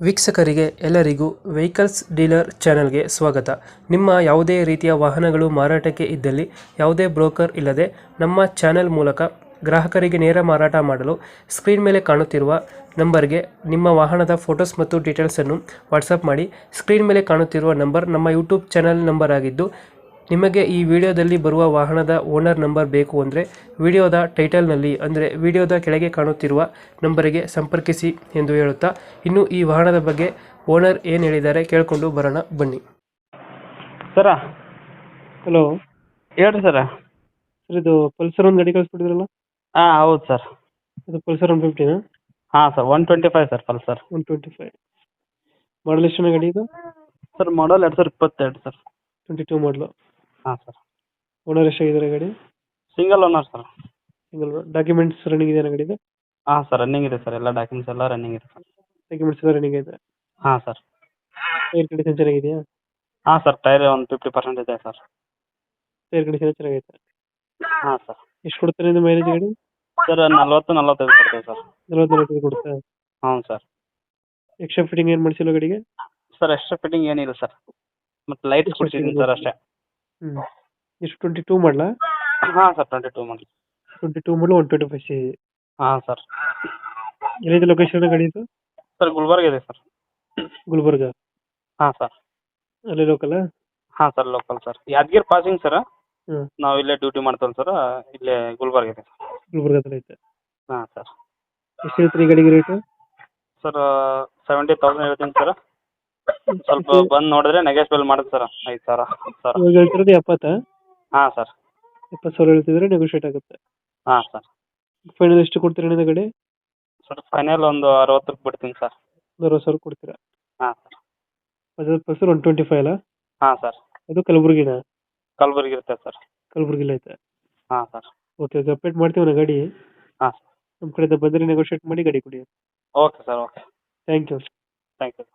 ವೀಕ್ಷಕರಿಗೆ ಎಲ್ಲರಿಗೂ vehicles dealer ಚಾನೆಲ್ಗೆ ಸ್ವಾಗತ. ನಿಮ್ಮ ಯಾವುದೇ ರೀತಿಯ ವಾಹನಗಳು ಮಾರಾಟಕ್ಕೆ ಇದ್ದಲ್ಲಿ ಯಾವುದೇ ಬ್ರೋಕರ್ ಇಲ್ಲದೆ ನಮ್ಮ ಚಾನೆಲ್ ಮೂಲಕ ಗ್ರಾಹಕರಿಗೆ ನೇರ ಮಾರಾಟ ಮಾಡಲು ಸ್ಕ್ರೀನ್ ಮೇಲೆ ಕಾಣುತ್ತಿರುವ ನಂಬರ್ಗೆ ನಿಮ್ಮ ವಾಹನದ ಫೋಟೋಸ್ ಮತ್ತು ಡೀಟೇಲ್ಸನ್ನು ವಾಟ್ಸಪ್ ಮಾಡಿ. ಸ್ಕ್ರೀನ್ ಮೇಲೆ ಕಾಣುತ್ತಿರುವ ನಂಬರ್ ನಮ್ಮ ಯೂಟ್ಯೂಬ್ ಚಾನೆಲ್ ನಂಬರ್ ಆಗಿದ್ದು, ನಿಮಗೆ ಈ ವಿಡಿಯೋದಲ್ಲಿ ಬರುವ ವಾಹನದ ಓನರ್ ನಂಬರ್ ಬೇಕು ಅಂದರೆ ವಿಡಿಯೋದ ಟೈಟಲ್ನಲ್ಲಿ ಅಂದರೆ ವಿಡಿಯೋದ ಕೆಳಗೆ ಕಾಣುತ್ತಿರುವ ನಂಬರಿಗೆ ಸಂಪರ್ಕಿಸಿ ಎಂದು ಹೇಳುತ್ತಾ, ಇನ್ನು ಈ ವಾಹನದ ಬಗ್ಗೆ ಓನರ್ ಏನು ಹೇಳಿದ್ದಾರೆ ಕೇಳಿಕೊಂಡು ಬರೋಣ ಬನ್ನಿ. ಸರ ಹಲೋ ಹೇಳ್ರಿ ಸರ. ಸರ್, ಇದು ಪಲ್ಸರ್ ಒಂದು ಗಾಡಿ ಕಳಿಸ್ಬಿಟ್ಟಿದ್ರಲ್ಲ, ಹಾಂ ಹೌದು ಸರ್. ಅದು ಪಲ್ಸರ್ 150ನಾ? ಹಾಂ ಸರ್, 125 ಸರ್ ಪಲ್ಸರ್. 125 ಮಾಡಲ್ ಎಷ್ಟು ಗಾಡಿ ಇದು? Sir model 2022 sir. 22 ಮಾಡಲು. ಹಾಂ ಸರ್. ಓನರ್ ಎಷ್ಟಾಗಿದ್ದಾರೆ ಗಾಡಿ? Single owner sir. Single. Documents running ಇದೆಯಾ ಗಾಡಿದು? ಹಾಂ ಸರ್, ರನ್ನಿಂಗ್ ಇದೆ ಸರ್. ಎಲ್ಲ ಡಾಕ್ಯುಮೆಂಟ್ಸ್ ಎಲ್ಲ ರನ್ನಿಂಗ್ ಇದೆ ಸರ್. ಡಾಕ್ಯುಮೆಂಟ್ಸ್ ಎಲ್ಲ ರನ್ನಿಂಗ್ ಇದೆ. ಹಾಂ ಸರ್. ಟೈರ್ ಕಂಡೀಷನ್ ಚೆನ್ನಾಗಿದೆಯಾ? ಹಾಂ ಸರ್, ಟೈರ್ ಒಂದು 50% ಇದೆ ಸರ್. ಟೈರ್ ಕಂಡೀಷನ್ ಚೆನ್ನಾಗೈತೆ. ಹಾಂ ಸರ್. ಎಷ್ಟು ಕೊಡ್ತಾರೆ ಇದು ಮೈಲೇಜ್ ಗಾಡಿ? ಸರ್ 40-45 ಕೊಡ್ತೇವೆ ಸರ್. 40 ಕೊಡುತ್ತಾ? ಹ್ಞೂ ಸರ್. ಎಕ್ಸ್ಟ್ರಾ ಫಿಟ್ಟಿಂಗ್ ಏನು ಮಾಡಿಸಿಲ್ಲ ಗಾಡಿಗೆ? ಸರ್ ಎಕ್ಸ್ಟ್ರಾ ಫಿಟ್ಟಿಂಗ್ ಏನಿಲ್ಲ ಸರ್, ಮತ್ತು ಲೈಟ್ಸ್ ಕೊಡ್ಸಿದ್ದೀನಿ ಸರ್ ಅಷ್ಟೇ. ಎಷ್ಟು 22 ಮಾಡಲಾ? ಹಾಂ ಸರ್, 22 ಮಾಡಲಿ. 22 ಮಾಡಲು 125 ಸಿ. ಹಾಂ ಸರ್. ಎಲ್ಲಿದೆ ಲೊಕೇಶನ್ ಗಾಡಿ ಇದು? ಸರ್ ಗುಲ್ಬರ್ಗ ಇದೆ ಸರ್. ಗುಲ್ಬರ್ಗ? ಹಾಂ ಸರ್. ಅಲ್ಲೇ ಲೋಕಲ್? ಹಾಂ sir, local sir. Yadgiri passing sir. ಹ್ಞೂ. ನಾವು ಇಲ್ಲೇ ಡ್ಯೂಟಿ ಮಾಡ್ತೇವೆ ಸರ್. ಇಲ್ಲೇ ಗುಲ್ಬರ್ಗ ಇದೆ ಸರ್. ಗುಲ್ಬರ್ಗದಲ್ಲಿ ಐತೆ. ಹಾಂ ಸರ್. ಎಷ್ಟು ಹೇಳ್ತೀರಿ ಗಾಡಿಗೆ ರೇಟು? ಸರ್ 70,000 ಹೇಳ್ತೀನಿ ಸರ್. ಸ್ವಲ್ಪ ಬಂದು ನೋಡಿದ್ರೆ ನೆಗೆಸ್ಬಲ್ ಮಾಡೋದು ಸರ್. 5,000 10,000. ಇವಾಗ ಹೇಳ್ತಿರೋದು 70? ಹಾಂ ಸರ್. 70,000 ಹೇಳ್ತಿದ್ರೆ ನೆಗೋಷಿಯೇಟ್ ಆಗುತ್ತೆ. ಹಾಂ ಸರ್. ಫೈನಲ್ ಎಷ್ಟು ಕೊಡ್ತೀರಾ ನಿಮ್ಮ ಗಾಡಿ? ಸರ್ ಫೈನಲ್ ಒಂದು 60ಕ್ಕೆ ಬಿಡ್ತೀನಿ ಸರ್. 60,000 ಕೊಡ್ತೀರಾ? ಹಾಂ ಸರ್. ಅದು ಪಲ್ಸರ್ 125 ಅಲ್ಲ? ಹಾಂ ಸರ್. ಅದು ಕಲಬುರಗಿನಾ? ಕಲಬುರ್ಗಿ ಇರುತ್ತೆ ಸರ್. ಕಲಬುರಗಿಲಿ ಐತೆ. ಹಾಂ ಸರ್. ಓಕೆ, ಅಪ್ಡೇಟ್ ಮಾಡ್ತೀವಿ ನಾ ಗಾಡಿ. ಹಾಂ ಸರ್. ನಮ್ಮ ಕಡೆಯಿಂದ ಬಂದರೆ ನೆಗೋಷಿಯೇಟ್ ಮಾಡಿ ಗಾಡಿ ಕೊಡಿ. Okay sir, okay. Thank you. Thank you.